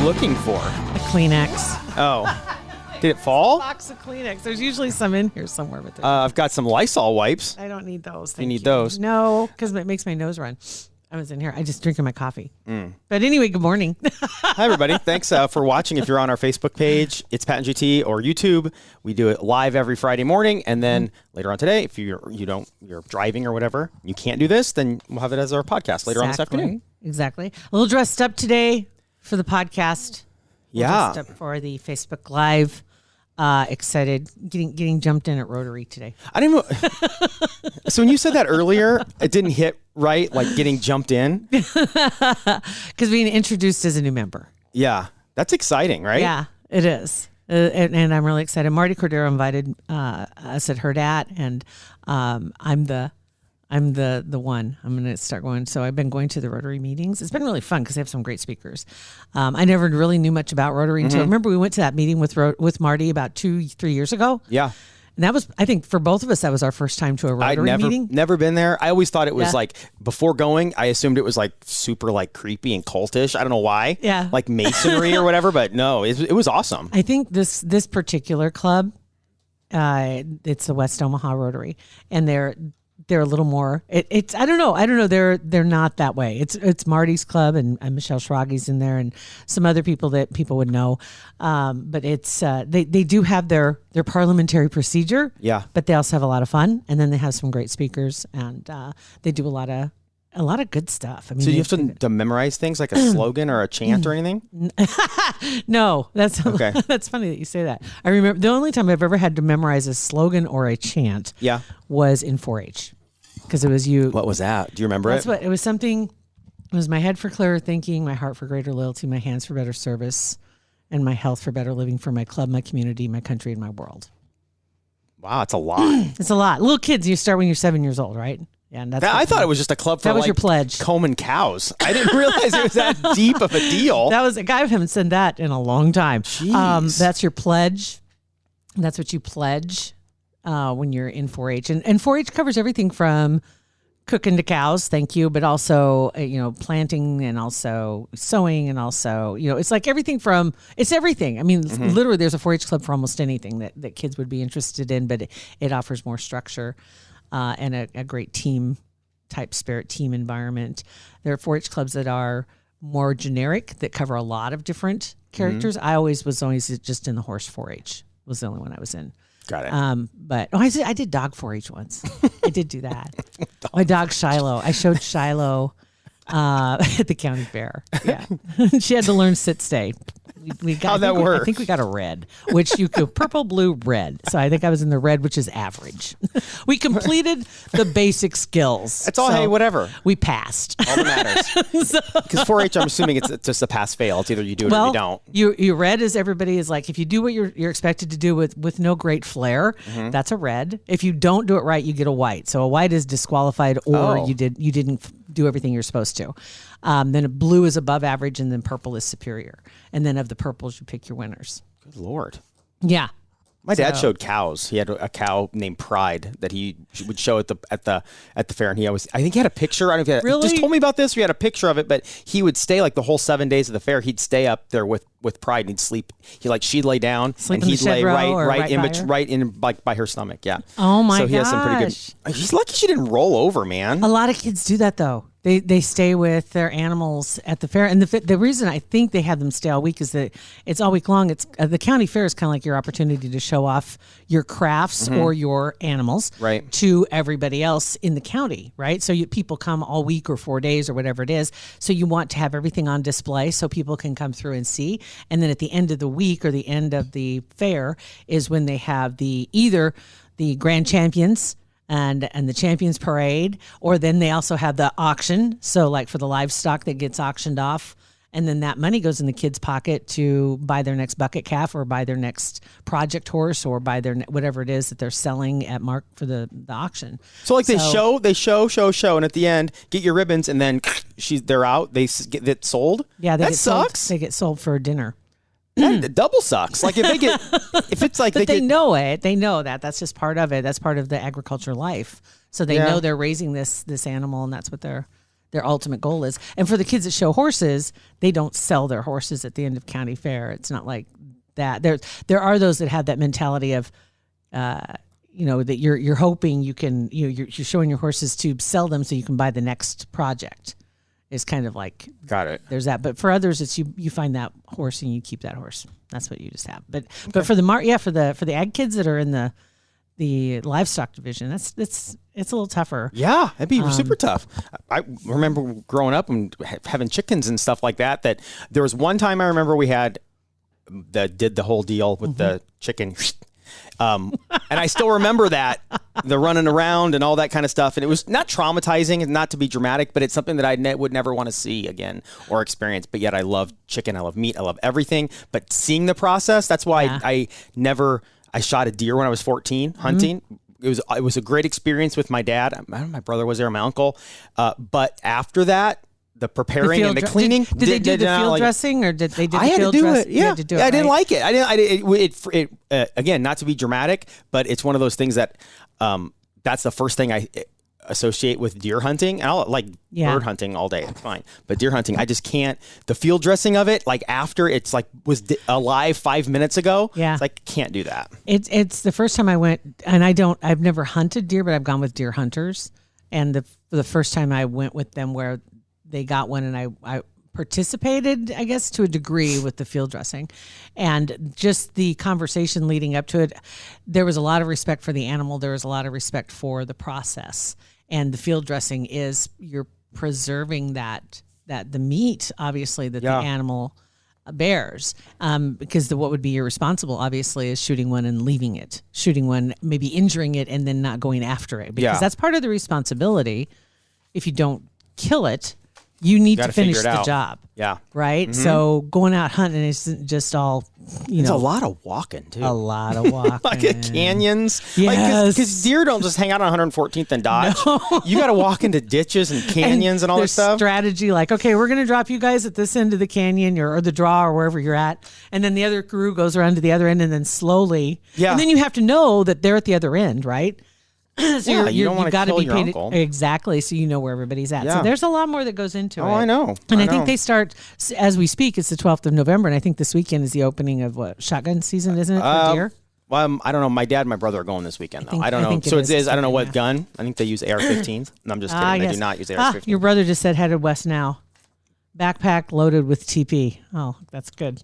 looking for? A Kleenex. Oh. Did it fall? Box of Kleenex. There's usually some in here somewhere. But I've got some Lysol wipes. I don't need those. You need those? No, because it makes my nose run. I was in here. I just drinking my coffee. But anyway, good morning. Hi, everybody. Thanks for watching. If you're on our Facebook page, it's Pat and GT, or YouTube. We do it live every Friday morning, and then later on today, if you're driving or whatever, you can't do this, then we'll have it as our podcast later on this afternoon. Exactly. A little dressed up today for the podcast. Yeah. Dressed up for the Facebook Live. Excited, getting jumped in at Rotary today. I didn't know. So when you said that earlier, it didn't hit right, like getting jumped in. Because being introduced as a new member. Yeah, that's exciting, right? Yeah, it is. And I'm really excited. Marty Cordero invited us at Hurrdat, and I'm the one. I'm going to start going. So I've been going to the Rotary meetings. It's been really fun because they have some great speakers. I never really knew much about Rotary until, remember we went to that meeting with Marty about 2-3 years ago? Yeah. And that was, I think for both of us, that was our first time to a Rotary meeting. Never been there. I always thought it was like, before going, I assumed it was like super like creepy and cultish. I don't know why. Yeah. Like masonry or whatever, but no, it was awesome. I think this particular club, it's the West Omaha Rotary, and they're a little more. It's I don't know. They're not that way. It's Marty's club and Michelle Schragi's in there and some other people that people would know. But it's they do have their parliamentary procedure. Yeah. But they also have a lot of fun, and then they have some great speakers, and they do a lot of good stuff. I mean, so do you have to memorize things like a slogan or a chant or anything? No, that's okay. That's funny that you say that. I remember the only time I've ever had to memorize a slogan or a chant. Yeah. Was in 4-H. Because it was you. What was that? Do you remember it? It was something. It was my head for clearer thinking, my heart for greater loyalty, my hands for better service, and my health for better living for my club, my community, my country, and my world. Wow, it's a lot. It's a lot. Little kids, you start when you're 7 years old, right? Yeah, and I thought it was just a club for that was your pledge. Combing cows. I didn't realize it was that deep of a deal. That was a guy who haven't said that in a long time. Jeez. That's your pledge. That's what you pledge when you're in 4-H, and 4-H covers everything from cooking to cows, thank you, but also planting and also sewing and also it's like everything from it's everything. I mean, literally, there's a 4-H club for almost anything that kids would be interested in, but it offers more structure and a great team type spirit, team environment. There are 4-H clubs that are more generic that cover a lot of different characters. I was always just in the horse 4-H. Was the only one I was in. Got it. But I did dog 4-H once. I did do that. My dog Shiloh. I showed Shiloh at the county fair. Yeah, she had to learn sit stay. How'd that work? I think we got a red, which you could purple, blue, red. So I think I was in the red, which is average. We completed the basic skills. That's all. So hey, whatever. We passed. All that matters. Because 4-H, I'm assuming it's just a pass fail. It's either you do it or you don't. You red is everybody is like, if you do what you're expected to do with no great flair, that's a red. If you don't do it right, you get a white. So a white is disqualified, or you didn't do everything you're supposed to. Then a blue is above average, and then purple is superior. And then of the purples, you pick your winners. Good Lord. Yeah. My dad showed cows. He had a cow named Pride that he would show at the fair, and I think he had a picture. I don't know if he really? Just told me about this. We had a picture of it, but he would stay like the whole 7 days of the fair. He'd stay up there with Pride, and he'd sleep. She'd lay down, and he'd lay right in by her stomach. Yeah. Oh my gosh. So he has some pretty good. He's lucky she didn't roll over, man. A lot of kids do that though. They stay with their animals at the fair, and the reason I think they have them stay all week is that it's all week long. It's the county fair is kind of like your opportunity to show off your crafts or your animals to everybody else in the county, right? So people come all week or 4 days or whatever it is. So you want to have everything on display so people can come through and see. And then at the end of the week or the end of the fair is when they have either the grand champions and the champions parade, or then they also have the auction. So like for the livestock that gets auctioned off, and then that money goes in the kids' pocket to buy their next bucket calf or buy their next project horse or buy their whatever it is that they're selling at Mork for the auction. So like they show, and at the end get your ribbons, and then they're out. They get sold. Yeah, that sucks. They get sold for dinner. That double sucks. Like if it's like but they know it. They know that. That's just part of it. That's part of the agriculture life. So they know they're raising this animal, and that's what they're their ultimate goal is. And for the kids that show horses, they don't sell their horses at the end of county fair. It's not like that. There are those that have that mentality of, that you're hoping you can, you're showing your horses to sell them so you can buy the next project. Is kind of like, got it. There's that, but for others, it's you find that horse and you keep that horse. That's what you just have. But for the ag kids that are in the livestock division, it's a little tougher. Yeah, it'd be super tough. I remember growing up and having chickens and stuff like that. That there was one time I remember we had did the whole deal with the chicken. And I still remember that, the running around and all that kind of stuff. And it was not traumatizing and not to be dramatic, but it's something that I would never want to see again or experience. But yet I love chicken. I love meat. I love everything. But seeing the process, that's why I shot a deer when I was 14 hunting. It was a great experience with my dad. My brother was there, my uncle. But after that, the preparing and the cleaning. Did they do the field dressing, or did they do the field dressing? I had to do it. Yeah, I didn't like it. It again, not to be dramatic, but it's one of those things that that's the first thing I associate with deer hunting. And I'll like bird hunting all day. It's fine. But deer hunting, I just can't. The field dressing of it, like after it's like was alive 5 minutes ago. Yeah. It's like, can't do that. It's the first time I went, and I've never hunted deer, but I've gone with deer hunters. And the first time I went with them where they got one, and I participated, I guess, to a degree with the field dressing, and just the conversation leading up to it. There was a lot of respect for the animal. There was a lot of respect for the process, and the field dressing is you're preserving that the meat, obviously, that the animal bears, because what would be irresponsible, obviously, is shooting one and leaving it, shooting one, maybe injuring it, and then not going after it, because that's part of the responsibility. If you don't kill it, you need to finish the job. Yeah. Right? Mm-hmm. So going out hunting isn't just all, It's a lot of walking, too. A lot of walking. Like canyons. Yes. Because deer don't just hang out on 114th and Dodge. No. You got to walk into ditches and canyons and all this stuff. Strategy like, okay, we're going to drop you guys at this end of the canyon or the draw or wherever you're at. And then the other crew goes around to the other end, and then slowly. Yeah. And then you have to know that they're at the other end, right? So you don't want to kill your uncle. Exactly, so you know where everybody's at. Yeah. So there's a lot more that goes into it. Oh, I know. And I think they start, as we speak, it's the 12th of November, and I think this weekend is the opening of shotgun season, isn't it, for deer? Well, I don't know. My dad and my brother are going this weekend, though. I don't know. So it is. I don't know what gun. I think they use AR-15s. No, I'm just kidding. They do not use AR-15s. Your brother just said headed west now. Backpack loaded with TP. Oh, that's good.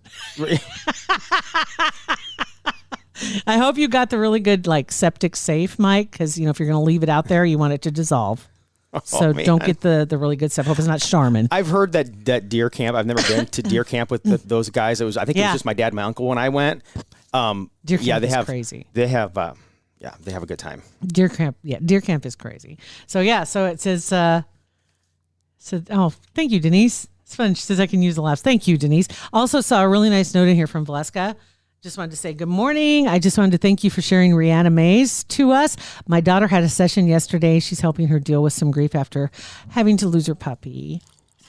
I hope you got the really good septic safe, Mike, because if you're going to leave it out there, you want it to dissolve. So don't get the really good stuff. Hope it's not Charmin. I've heard that deer camp. I've never been to deer camp with those guys. I think it was just my dad and my uncle when I went. Deer camp is crazy. They have they have a good time. Deer camp is crazy. So it says thank you, Denise. It's fun. She says I can use the laughs. Thank you, Denise. Also saw a really nice note in here from Valeska. Just wanted to say good morning. I just wanted to thank you for sharing Rihanna Mays to us. My daughter had a session yesterday. She's helping her deal with some grief after having to lose her puppy.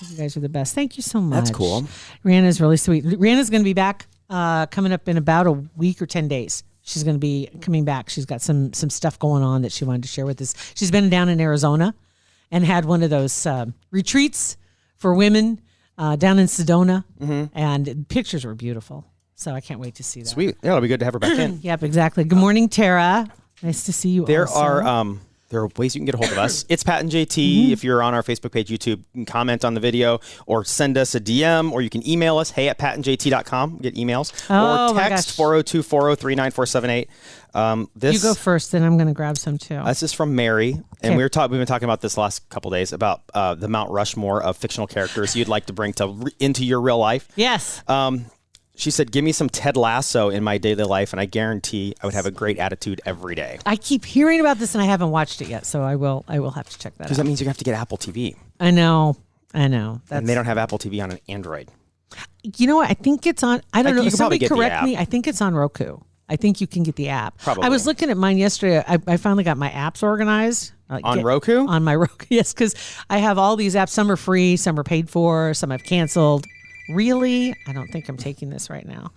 You guys are the best. Thank you so much. That's cool. Rihanna's really sweet. Rihanna's going to be back coming up in about a week or 10 days. She's going to be coming back. She's got some stuff going on that she wanted to share with us. She's been down in Arizona and had one of those retreats for women down in Sedona, and pictures were beautiful. So I can't wait to see that. Sweet. Yeah, it'll be good to have her back in. Yep, exactly. Good morning, Tara. Nice to see you. There are ways you can get a hold of us. It's Pat and JT. If you're on our Facebook page, YouTube, you can comment on the video or send us a DM, or you can email us, hey@patandjt.com. Get emails. Or text 402-403-9478. You go first, then I'm going to grab some too. This is from Mary, and we've been talking about this last couple days about the Mount Rushmore of fictional characters you'd like to bring into your real life. Yes. She said, give me some Ted Lasso in my daily life, and I guarantee I would have a great attitude every day. I keep hearing about this, and I haven't watched it yet, so I will have to check that out. Because that means you have to get Apple TV. I know. And they don't have Apple TV on an Android. You know what? I think it's on, I don't know. Somebody correct me. I think it's on Roku. I think you can get the app. Probably. I was looking at mine yesterday. I finally got my apps organized. On Roku? On my Roku, yes, because I have all these apps. Some are free, some are paid for, some I've canceled. Really? I don't think I'm taking this right now.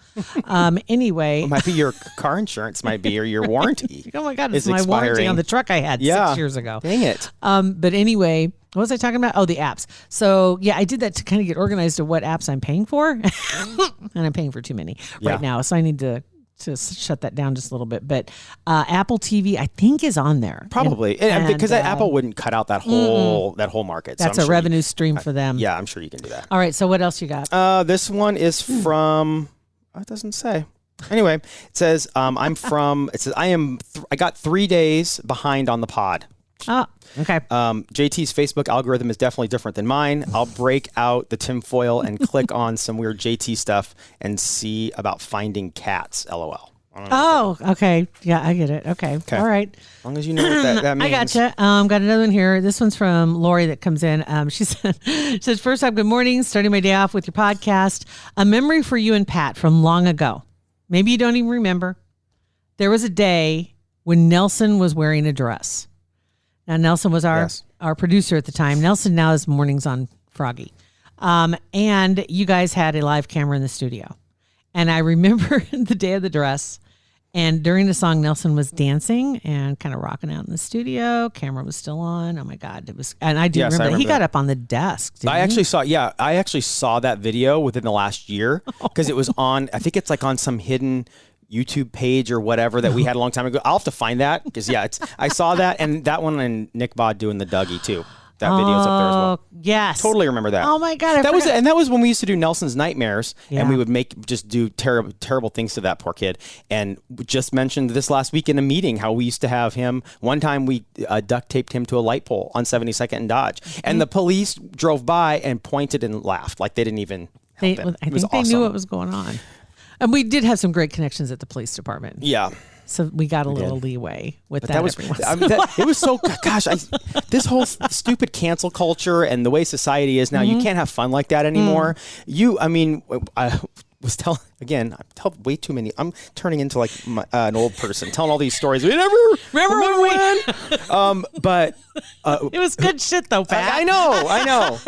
Anyway. It might be your car insurance, might be, or your warranty. Oh my God, it's my warranty on the truck I had 6 years ago. Dang it. But anyway, what was I talking about? Oh, the apps. So yeah, I did that to kind of get organized to what apps I'm paying for. And I'm paying for too many right now. So I need to shut that down just a little bit. But Apple TV, I think, is on there. Probably. Because Apple wouldn't cut out that whole market. That's a revenue stream for them. Yeah, I'm sure you can do that. All right. So what else you got? This one is from, it doesn't say. Anyway, it says, I got 3 days behind on the pod. Oh, okay. JT's Facebook algorithm is definitely different than mine. I'll break out the tinfoil and click on some weird JT stuff and see about finding cats. LOL. Oh, okay. Yeah, I get it. Okay. All right. As long as you know what that means. I gotcha. Got another one here. This one's from Lori that comes in. She says, first off, good morning. Starting my day off with your podcast. A memory for you and Pat from long ago. Maybe you don't even remember. There was a day when Nelson was wearing a dress. Now, Nelson was our producer at the time. Nelson now is mornings on Froggy. And you guys had a live camera in the studio. And I remember the day of the dress. And during the song, Nelson was dancing and kind of rocking out in the studio. Camera was still on. Oh, my God. It was, and I do remember that. He got up on the desk. I actually saw that video within the last year because it was on, I think it's like on some hidden YouTube page or whatever that we had a long time ago. I'll have to find that because I saw that, and that one and Nick Bod doing the Dougie too. That video's up there as well. Yes, totally remember that. Oh my God, that was when we used to do Nelson's Nightmares, and we would do terrible things to that poor kid. And we just mentioned this last week in a meeting how we used to have him. One time we duct taped him to a light pole on 72nd and Dodge, and the police drove by and pointed and laughed like they didn't even. I think they knew what was going on. And we did have some great connections at the police department. Yeah. So we got a little leeway with that. It was so, gosh, this whole stupid cancel culture and the way society is now, you can't have fun like that anymore. I was telling, again, I tell way too many. I'm turning into like an old person, telling all these stories. Remember when? But it was good shit though, Pat. I know.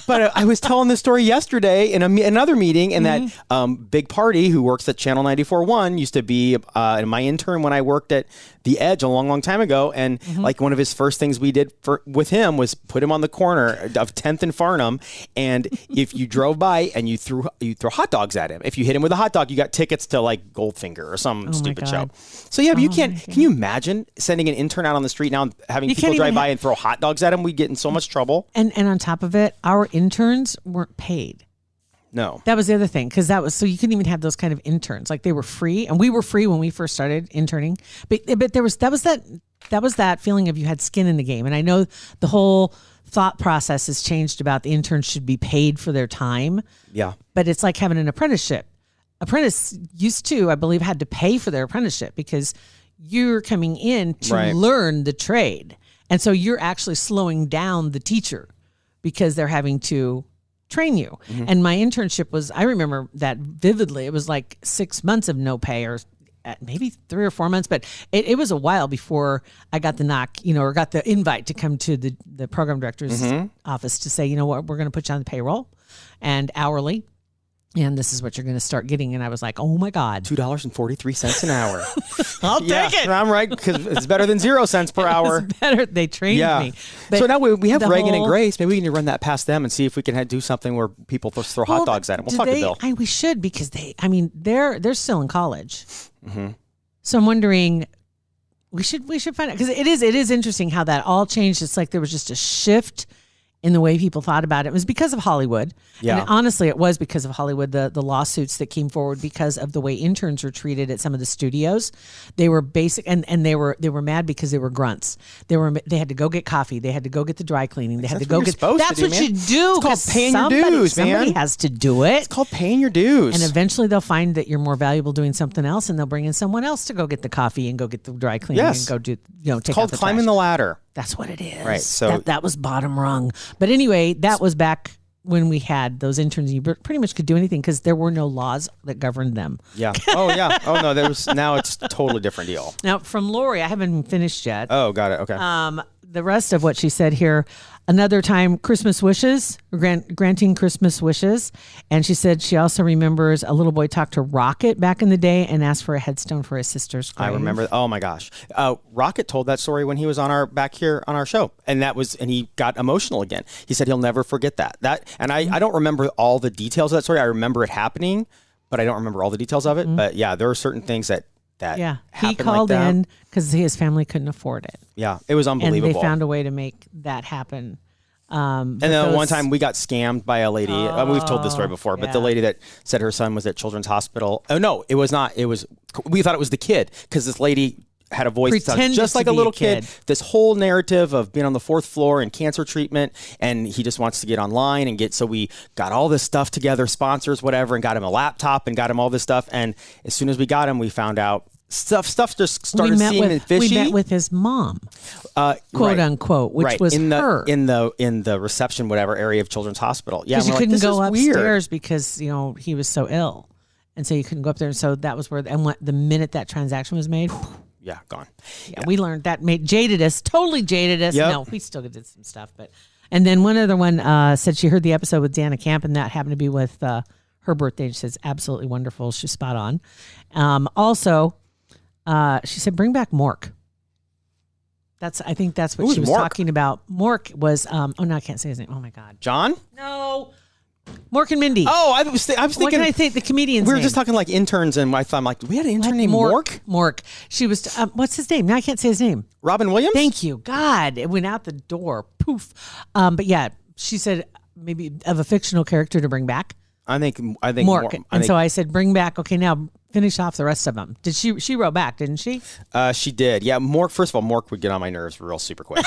But I was telling this story yesterday in another meeting, and that Big Party, who works at Channel 94.1, used to be my intern when I worked at The Edge a long time ago. And like one of his first things we did with him was put him on the corner of 10th and Farnham. And if you drove by and you threw hot dogs at him, if you hit him with a hot dog, you got tickets to like Goldfinger or some stupid show. So yeah, but you can't. Can you imagine sending an intern out on the street now and having people drive by and throw hot dogs at him? We get in so much trouble. And on top of it, our interns weren't paid. No, that was the other thing, because so you couldn't even have those kind of interns. Like they were free, and we were free when we first started interning. But that was that feeling of you had skin in the game. And I know the whole thought process has changed about the interns should be paid for their time. Yeah, but it's like having an apprenticeship. Apprentice used to, I believe, had to pay for their apprenticeship because you're coming in to learn the trade, and so you're actually slowing down the teacher because they're having to train you. And my internship was, I remember that vividly. It was like 6 months of no pay, or maybe 3 or 4 months, but it was a while before I got the knock, or got the invite to come to the program director's office to say, you know what, we're going to put you on the payroll and hourly. And this is what you're going to start getting. And I was like, oh my God. $2.43 an hour. I'll take it. I'm right, because it's better than 0 cents per hour. It's better. They trained me. But so now we have Reagan and Grace. Maybe we can run that past them and see if we can do something where people throw hot dogs at them. We'll talk to Bill. We should, because they're still in college. So I'm wondering, we should find out, because it is interesting how that all changed. It's like there was just a shift in the way people thought about it. It was because of Hollywood. Yeah. And honestly, it was because of Hollywood, the lawsuits that came forward because of the way interns were treated at some of the studios. They were basic, and they were mad because they were grunts. They had to go get coffee. They had to go get the dry cleaning. They had to go get. That's what you do. It's called paying your dues, man. Somebody has to do it. It's called paying your dues. And eventually they'll find that you're more valuable doing something else, and they'll bring in someone else to go get the coffee and go get the dry cleaning and go do, take out the trash. It's called climbing the ladder. That's what it is. Right. So that was bottom rung. But anyway, that was back when we had those interns. You pretty much could do anything because there were no laws that governed them. Yeah. Oh, yeah. Oh, no. Now it's a totally different deal. Now, from Lori, I haven't finished yet. Oh, got it. Okay. the rest of what she said here. Another time, Christmas wishes, granting Christmas wishes. And she said she also remembers a little boy talked to Rocket back in the day and asked for a headstone for his sister's grave. I remember. Oh my gosh. Rocket told that story when he was on back here on our show. And he got emotional again. He said he'll never forget that. I don't remember all the details of that story. I remember it happening, but I don't remember all the details of it. But yeah, there are certain things that he called in because his family couldn't afford it. Yeah, it was unbelievable. And they found a way to make that happen. And then one time we got scammed by a lady. We've told this story before, but the lady that said her son was at Children's Hospital. Oh no, it was not. We thought it was the kid because this lady had a voice just like a little kid. This whole narrative of being on the 4th floor and cancer treatment, and he just wants to get online and get. So we got all this stuff together, sponsors, whatever, and got him a laptop and got him all this stuff. And as soon as we got him, we found out stuff just started seeming fishy. We met with his mom, quote unquote, which was her in the reception whatever area of Children's Hospital. Yeah, because you couldn't go upstairs because he was so ill, and so you couldn't go up there. And so that was where the minute that transaction was made. Yeah, gone. Yeah, we learned that totally jaded us. Yep. No, we still did some stuff, and then one other one said she heard the episode with Dana Camp, and that happened to be with her birthday. She says absolutely wonderful. She's spot on. Also. She said, "Bring back Mork." I think that's what she was talking about. Mork was. Oh no, I can't say his name. Oh my God, John? No, Mork and Mindy. Oh, I was thinking. What can I think? The comedian's We were name. just talking like interns, and I thought, I'm like, we had an intern named Mork. Mork. She was. What's his name? Now I can't say his name. Robin Williams. Thank you. God, it went out the door. Poof. But yeah, she said maybe of a fictional character to bring back. I think Mork. So I said, bring back. Okay, now finish off the rest of them. Did she wrote back? Didn't she? She did. Yeah, Mork. First of all, Mork would get on my nerves real super quick.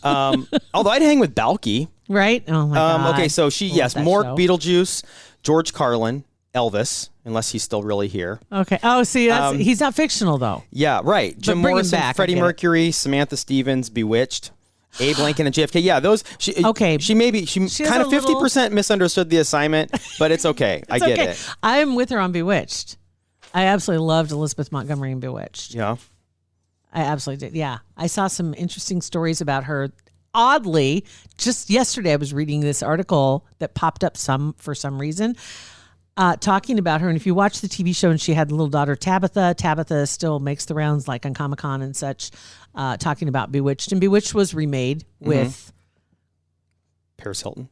Although I'd hang with Balky. Right. Oh my God. Okay, so Mork, Beetlejuice, George Carlin, Elvis, unless he's still really here. Okay. Oh, see, he's not fictional though. Yeah. Right. Jim Morrison, Freddie Mercury, Samantha Stevens, Bewitched. Abe Lincoln and JFK. Yeah, those. She kind of 50% misunderstood the assignment, but it's okay. I get it. I'm with her on Bewitched. I absolutely loved Elizabeth Montgomery in Bewitched. Yeah, I absolutely did. Yeah, I saw some interesting stories about her. Oddly, just yesterday I was reading this article that popped up for some reason. Talking about her, and if you watch the TV show, and she had the little daughter Tabitha still makes the rounds like on Comic-Con and such, talking about Bewitched, and Bewitched was remade with Paris Hilton.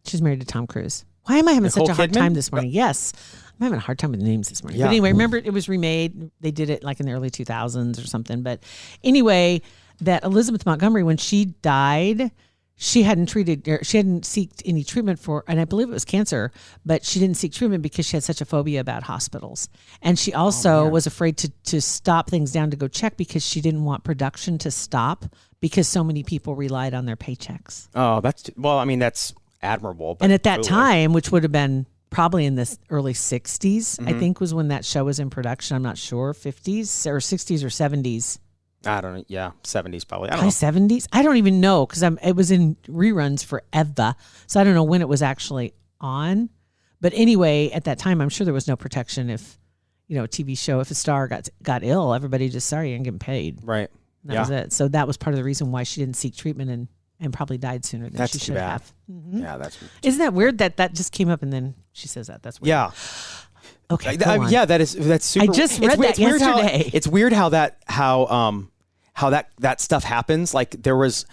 She's married to Tom Cruise. Why am I having such a hard time this morning? Yes, I'm having a hard time with names this morning. Yeah. But anyway, remember it was remade. They did it like in the early 2000s or something. But anyway, that Elizabeth Montgomery, when she died, she hadn't seeked any treatment for, and I believe it was cancer, but she didn't seek treatment because she had such a phobia about hospitals. And she also was afraid to stop things down to go check because she didn't want production to stop because so many people relied on their paychecks. Oh, that's admirable. And at that time, which would have been probably in the early 60s, I think was when that show was in production. I'm not sure, 50s or 60s or 70s. I don't know. Yeah, 70s probably. I don't know. 70s? I don't even know because it was in reruns forever. So I don't know when it was actually on. But anyway, at that time, I'm sure there was no protection if, a TV show, if a star got ill, everybody just, sorry, you ain't getting paid. Right. That was it. So that was part of the reason why she didn't seek treatment and probably died sooner than she should have. Mm-hmm. Yeah, Isn't that weird that just came up and then she says that? That's weird. Yeah. Okay. That's super. I just read that yesterday. It's weird how that stuff happens. Like there was,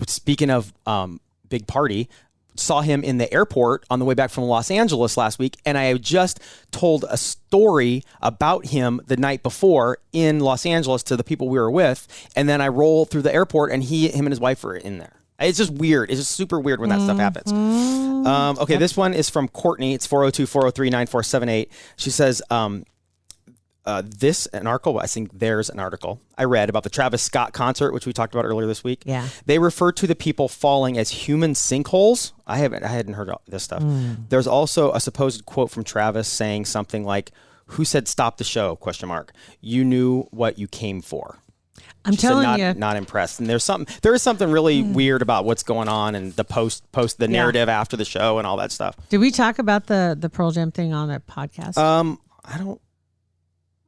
speaking of big party, saw him in the airport on the way back from Los Angeles last week, and I had just told a story about him the night before in Los Angeles to the people we were with, and then I roll through the airport, and him and his wife were in there. It's just weird. It's just super weird when that stuff happens. Okay, This one is from Courtney. It's 402-403-9478. She says, an article, I think there's an article I read about the Travis Scott concert, which we talked about earlier this week. Yeah. They refer to the people falling as human sinkholes. I hadn't heard of this stuff. There's also a supposed quote from Travis saying something like, "Who said stop the show? ? You knew what you came for." I'm telling you, not impressed. And there is something really weird about what's going on and the post the narrative after the show and all that stuff. Did we talk about the Pearl Jam thing on a podcast? I don't.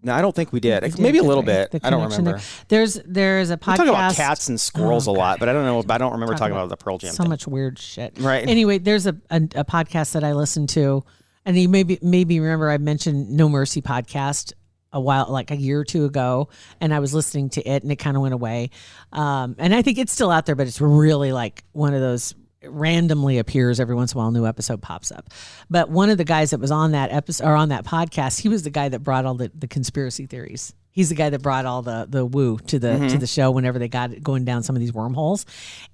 No, I don't think we did. We did, Maybe a didn't little we? bit. The I don't connection remember. there. There's a podcast. We talk about cats and squirrels a lot, God. but I don't know. I don't remember talking about the Pearl Jam So thing. much weird shit. Right. Anyway, there's a podcast that I listen to, and you maybe remember I mentioned No Mercy podcast like a year or two ago, and I was listening to it, and it kind of went away. And I think it's still out there, but it's really like one of those randomly appears every once in a while, a new episode pops up. But one of the guys that was on that episode or on that podcast, he was the guy that brought all the conspiracy theories. He's the guy that brought all the woo to the show whenever they got it going down some of these wormholes.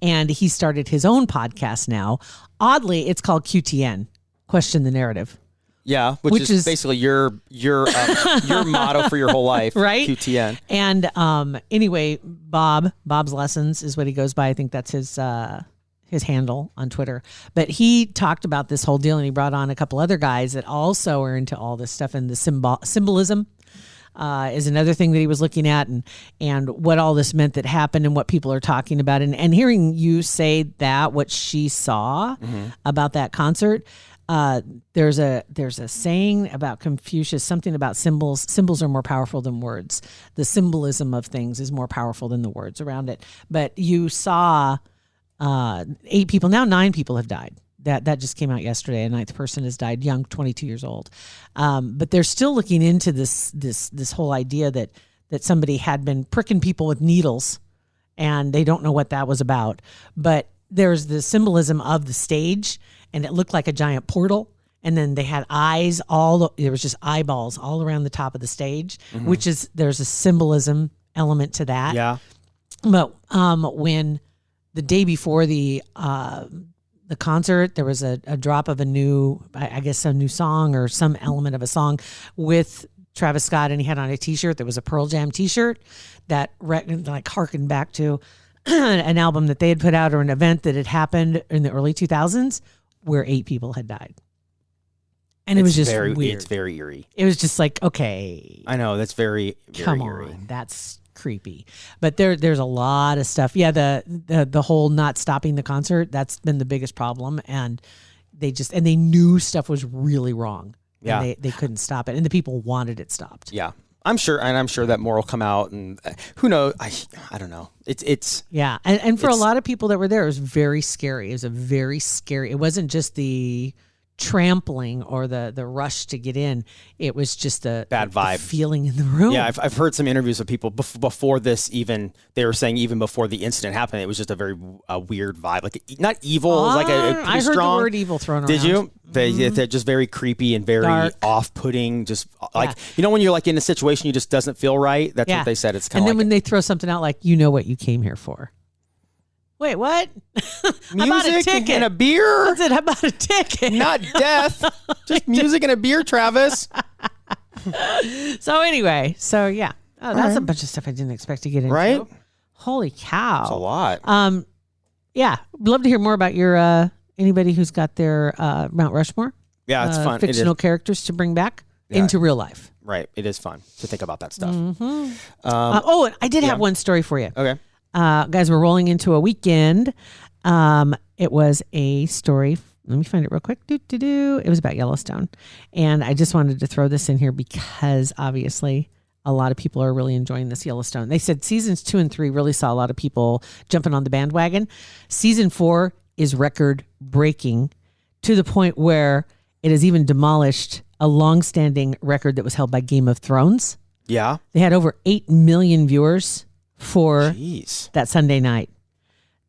And he started his own podcast now. Oddly, it's called QTN, Question the Narrative. Yeah, which is basically your motto for your whole life, right? QTN. And anyway, Bob's Lessons is what he goes by. I think that's his handle on Twitter. But he talked about this whole deal, and he brought on a couple other guys that also are into all this stuff, and the symbolism is another thing that he was looking at, and what all this meant that happened and what people are talking about. And hearing you say that, what she saw about that concert, there's a saying about Confucius, something about symbols. Symbols are more powerful than words. The symbolism of things is more powerful than the words around it. But you saw 8 people, now 9 people have died. That just came out yesterday. A 9th person has died, young, 22 years old. But they're still looking into this whole idea that somebody had been pricking people with needles, and they don't know what that was about. But there's the symbolism of the stage, and it looked like a giant portal. And then they had eyes there was just eyeballs all around the top of the stage, which is, there's a symbolism element to that. Yeah. But when the day before the concert, there was a drop of a new song or some element of a song with Travis Scott, and he had on a T-shirt that was a Pearl Jam T-shirt that like harkened back to an album that they had put out or an event that had happened in the early 2000s where 8 people had died. And it was just weird. It's very eerie. It was just like, okay. I know, that's very, very come eerie. on, that's creepy. But there's a lot of stuff. Yeah, the whole not stopping the concert, that's been the biggest problem. And they knew stuff was really wrong. Yeah. And they couldn't stop it. And the people wanted it stopped. Yeah. I'm sure that more will come out, and who knows? I don't know. It's yeah, and for a lot of people that were there, it was very scary. It was a very scary. It wasn't just the trampling or the rush to get in. It was just the bad vibe, the feeling in the room. Yeah, I've heard some interviews with people before this. Even they were saying even before the incident happened, it was just a very weird vibe. Like not evil, it was like a pretty I heard strong. the word evil thrown around. Did you? They're just very creepy and very Dark. off-putting. Just like when you're like in a situation you just doesn't feel right. That's what they said. It's kind of. And then when they throw something out like, you know what you came here for. Wait, what? I bought a ticket and a beer. That's it. I bought a ticket. Not death. Just music and a beer, Travis. So anyway, yeah. Oh, that's a bunch of stuff I didn't expect to get into. Right? Holy cow. That's a lot. Yeah. Would love to hear more about your anybody who's got their Mount Rushmore. Yeah, it's fun. Fictional characters to bring back into real life. Right. It is fun to think about that stuff. And I did have one story for you. Okay. Guys, we're rolling into a weekend. It was a story. Let me find it real quick. It was about Yellowstone. And I just wanted to throw this in here because obviously a lot of people are really enjoying this Yellowstone. They said seasons 2 and 3 really saw a lot of people jumping on the bandwagon. Season 4 is record breaking to the point where it has even demolished a long-standing record that was held by Game of Thrones. Yeah. They had over 8 million viewers for that Sunday night,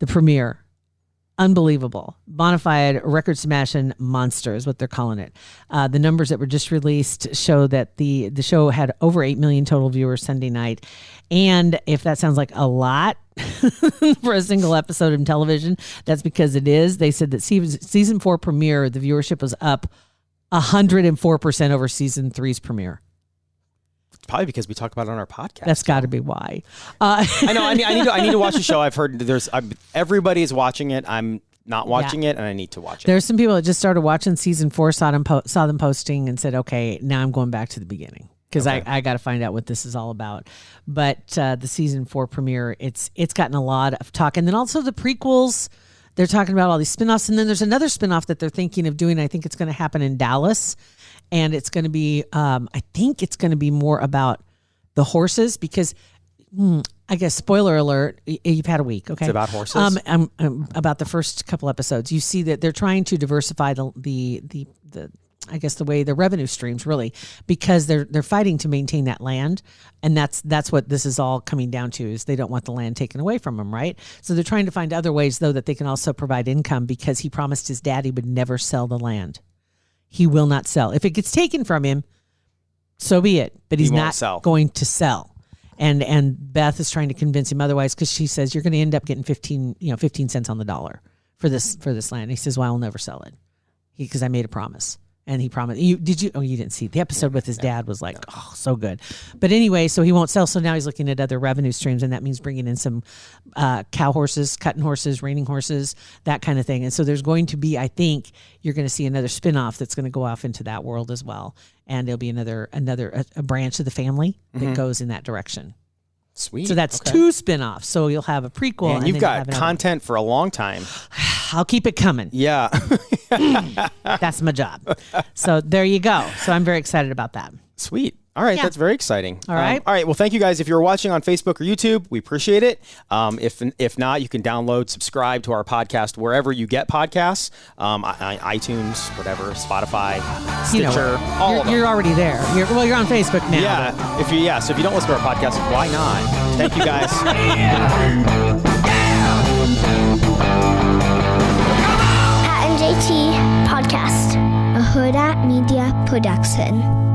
the premiere. Unbelievable. Bonafide record smashing monster is what they're calling it. The numbers that were just released show that the show had over 8 million total viewers Sunday night. And if that sounds like a lot for a single episode of television, that's because it is. They said that season 4 premiere, the viewership was up 104% over season 3's premiere. Probably because we talk about it on our podcast. That's got to be why. I know. I need to watch the show. I've heard everybody's watching it. I'm not watching it, and I need to watch it. There's some people that just started watching season 4, saw them posting, and said, "Okay, now I'm going back to the beginning because I got to find out what this is all about." But the season 4 premiere, it's gotten a lot of talk, and then also the prequels. They're talking about all these spinoffs, and then there's another spinoff that they're thinking of doing. I think it's going to happen in Dallas. And it's going to be, I think it's going to be more about the horses because. I guess spoiler alert. You've had a week, okay? It's about horses. About the first couple episodes, you see that they're trying to diversify the I guess the revenue streams really because they're fighting to maintain that land, and that's what this is all coming down to is they don't want the land taken away from them, right? So they're trying to find other ways though that they can also provide income because he promised his dad he would never sell the land. He will not sell. If it gets taken from him, so be it. But he's not going to sell. And Beth is trying to convince him otherwise because she says you're going to end up getting 15 cents on the dollar for this land. And he says, "Well, I'll never sell it because I made a promise." And he promised. You didn't see the episode with his dad was like, oh, so good. But anyway, so he won't sell. So now he's looking at other revenue streams, and that means bringing in some cow horses, cutting horses, reining horses, that kind of thing. And so there's going to be, I think, you're going to see another spinoff that's going to go off into that world as well, and there'll be another branch of the family that goes in that direction. Sweet. So that's 2 spinoffs. So you'll have a prequel. And you've got content for a long time. I'll keep it coming. Yeah. That's my job. So there you go. So I'm very excited about that. Sweet. All right, that's very exciting. All right. All right. Well, thank you guys. If you're watching on Facebook or YouTube, we appreciate it. If not, you can download, subscribe to our podcast wherever you get podcasts, iTunes, whatever, Spotify, Stitcher, all of them. You're already there. You're on Facebook now. Yeah. So if you don't listen to our podcast, why not? Thank you guys. Pat and JT Podcast, a Hurrdat Media Production.